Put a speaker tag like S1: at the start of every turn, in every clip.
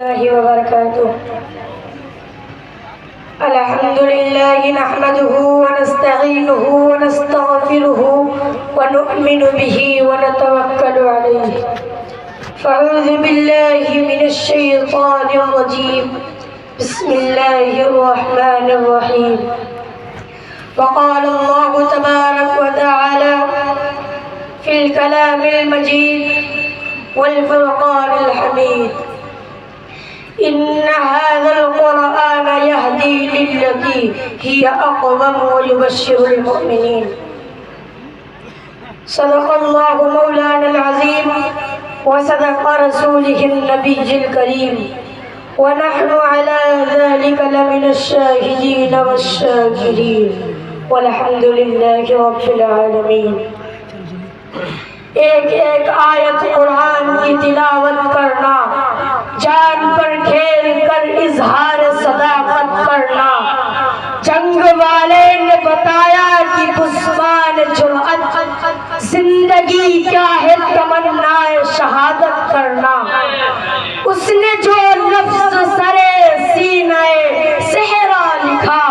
S1: الله وبركاته. الحمد لله نحمده ونستعينه ونستغفره ونؤمن به ونتوكل عليه. فأعوذ بالله من الشيطان الرجيم. بسم الله الرحمن الرحيم. وقال الله تبارك وتعالى في الكلام المجيد والفرقان الحميد: إن هذا القرآن يهدي للتي هي أقوم ويبشر المؤمنين. صدق الله مولانا العظيم وصدق رسوله النبي الكريم، ونحن على ذلك لمن الشاهدين والشاكرين، والحمد لله رب العالمين. ایک ایک آیت قرآن کی تلاوت کرنا، جان پر کھیل کر اظہار صداقت کرنا. جنگ والے نے بتایا کہ بزمان جرأت، زندگی کیا ہے تمنا شہادت کرنا. اس نے جو لفظ سرے سینہ صحرا لکھا،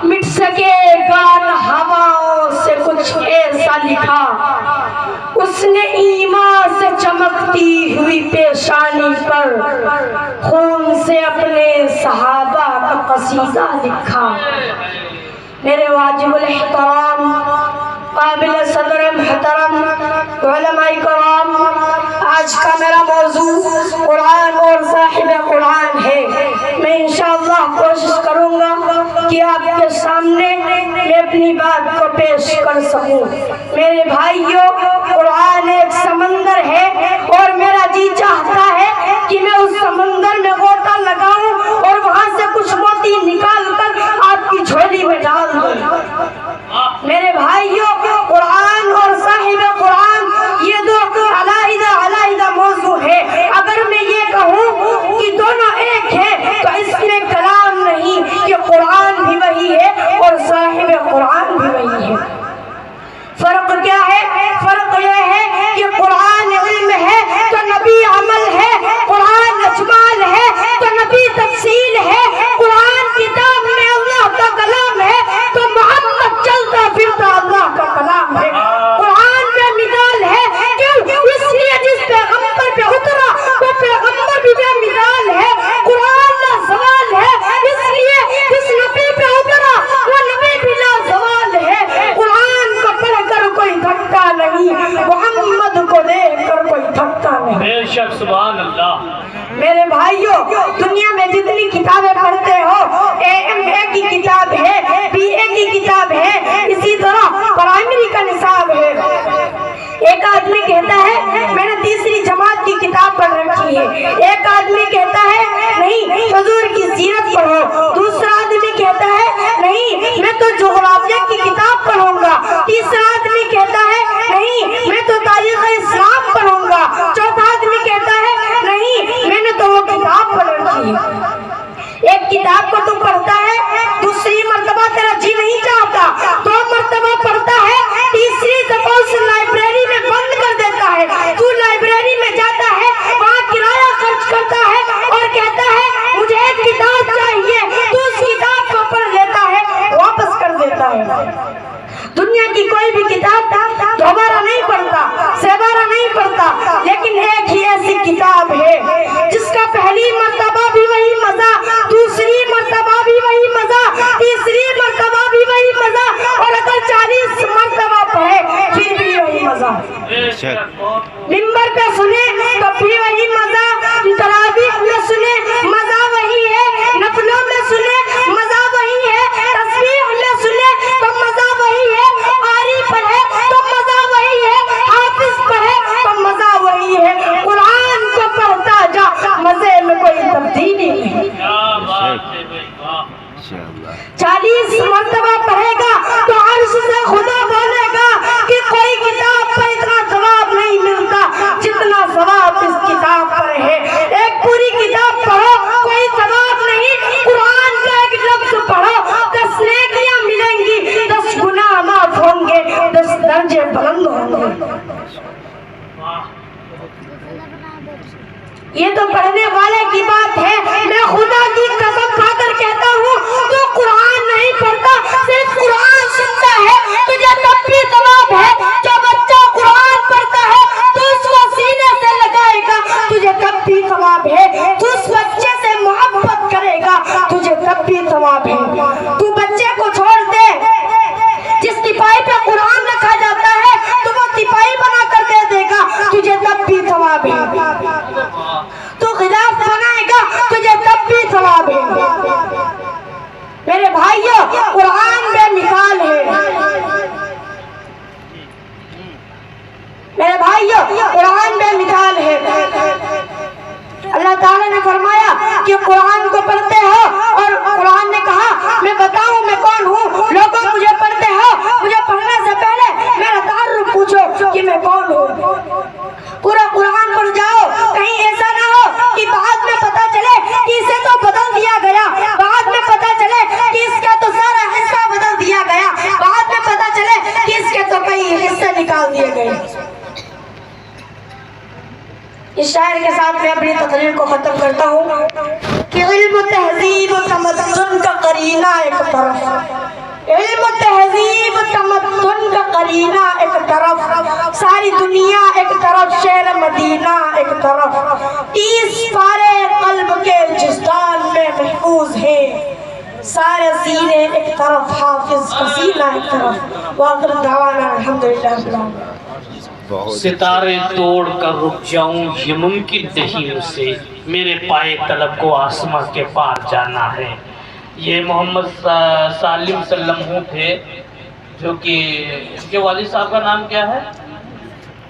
S1: مٹ سکے گان ہواؤں سے کچھ ایسا لکھا. اس نے ایمان سے چمکتی ہوئی پیشانی پر خون سے اپنے صحابہ کا قصیدہ لکھا. میرے واجب الاحترام قابل صدر محترم علماء کرام، آج کا میرا موضوع قرآن اور صاحب قرآن ہے. میں انشاءاللہ کوشش کروں گا کہ آپ کے سامنے میں اپنی بات کو پیش کر سکوں. میرے بھائیوں، قرآن ایک سمندر ہے اور میرا جی چاہتا ہے کہ میں اس سمندر میں غوطہ لگاؤں اور وہاں سے کچھ موتی نکال کر آپ کی جھولی میں ڈال دوں. میرے بھائیوں، قرآن اور صاحب قرآن یہ دو علیحدہ موضوع ہے. اگر میں یہ کہوں کہ دونوں ایک ہے تو اس میں کلام نہیں کہ قرآن بھی وہی ہے اور صاحب قرآن بھی وہی ہے. فرق کیا ہے؟ فرق یہ ہے کہ قرآن علم ہے تو نبی عمل ہے، قرآن اجمال ہے تو نبی تفصیل ہے، قرآن کتاب میں اللہ کا کلام ہے تو محمد چلتا پھرتا اللہ کا کلام ہے. قرآن میں مثال ہے، کیوں؟ اس لیے جس پیغمبر پہ اترا وہ پیغمبر بھی بے مثال ہے. قرآن لازوال ہے، اس لیے جس نبی پہ اترا وہ نبی بھی لازوال ہے. قرآن کو پڑھ کر کوئی تھکتا نہیں، محمد کو دیکھ کر کوئی تھکتا نہیں. بے شک سبحان اللہ. میرے بھائیوں، دنیا میں جتنی کتابیں پڑھتے ہو، AMA کی کتاب ہے، BA کی کتاب ہے، اسی طرح پرائمری کا نصاب ہے. ایک آدمی کہتا ہے میں نے تیسری جماعت کی کتاب پڑھ رکھی ہے، ایک آدمی کہتا ہے نہیں حضور کی سیرت پڑھو، دوسرا آدمی کہتا ہے نہیں میں تو جغرافیہ کی کتاب پڑھوں گا، تیسرا آدمی کہتا ہے نہیں میں تو تاریخ اسلام پڑھوں گا، چوتھا آدمی کہتا ہے نہیں میں نے تو وہ کتاب پڑھ رکھی ہے. ایک کتاب کو تو پڑھتا ہے، دوسری مرتبہ تیرا جی نہیں چاہتا، دو مرتبہ پڑھتا ہے، تیسری دفعہ اس لائبریری میں بند کر دیتا ہے. تو لائبریری میں جاتا ہے، وہاں کرایہ خرچ کرتا ہے اور کہتا ہے مجھے ایک کتاب چاہیے، تو اس کتاب کو پڑھ لیتا ہے، واپس کر دیتا ہے. دنیا کی کوئی بھی کتاب دوبارہ نہیں پڑھتا، سیبارہ نہیں پڑھتا، لیکن ایک ہی ایسی کتاب ہے جس کا پہلی مرتبہ بھی وہی مزہ، دوسری مرتبہ بھی وہی مزہ، تیسری مرتبہ بھی وہی مزہ، اور اگر 40 مرتبہ پڑھے پھر بھی وہی مزہ. منبر پہ سنے تو بھی وہی مزہ، تراویح میں سنے مزہ وہی ہے، نفلوں میں سنے مزہ وہی ہے، تسبیح میں سنے تو مزہ وہی ہے، قاری پڑھے تو مزہ وہی ہے، حافظ پڑھے تو مزہ وہی ہے. قرآن کو پڑھتے ہے تو اس بچے سے محبت کرے گا تجھے تب بھی ثواب ہے۔ تو بچے کو چھوڑ دے جس تپائی پہ قرآن رکھا جاتا ہے تو وہ تپائی بنا کر دے دے گا تجھے تب بھی ثواب ہے۔ تو غلاف بنائے گا تجھے تب بھی ثواب ہے۔ میرے بھائیو قرآن بے مثال ہے، میرے بھائیو قرآن بے مثال ہے۔ اللہ تعالیٰ نے فرمایا کہ قرآن کو پڑھتے ہو اور قرآن نے کہا میں بتاؤں میں کون ہوں، لوگوں مجھے پڑھتے ہو، مجھے پڑھنے سے پہلے میرا تعارف پوچھو کہ میں کون ہوں۔ پورا قرآن پڑھ جاؤ، کہیں ایسا نہ ہو کہ بعد میں پتا چلے کہ اسے تو بدل دیا گیا، بعد میں پتا چلے کہ اس کا تو سارا حصہ بدل دیا گیا، بعد میں پتا چلے کہ اس کے تو کئی حصے نکال دیے گئے۔ اس شاعر کے ساتھ میں اپنی تقریر کو ختم کرتا ہوں کہ علم و تہذیب و تمدن کا قرینہ ایک طرف، علم و تہذیب و تمدن کا قرینہ ایک طرف، ساری دنیا ایک طرف، شہر مدینہ ایک طرف، 30 پارے قلب کے جزدان میں محفوظ ہیں، سارے سینے ایک طرف، حافظ کا سینہ ایک طرف۔ وآخر دعوانا الحمدللہ رب العالمین۔
S2: ستارے توڑ کر رک جاؤں یہ ممکن نہیں مجھ سے، میرے پائے طلب کو آسماں کے پار جانا ہے۔ یہ محمد سالم سلمہ تھے جو کہ ان کے والد صاحب کا نام کیا ہے؟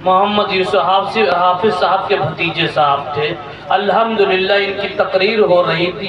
S2: محمد یوسف حافظ صاحب کے بھتیجے صاحب تھے۔ الحمدللہ ان کی تقریر ہو رہی تھی،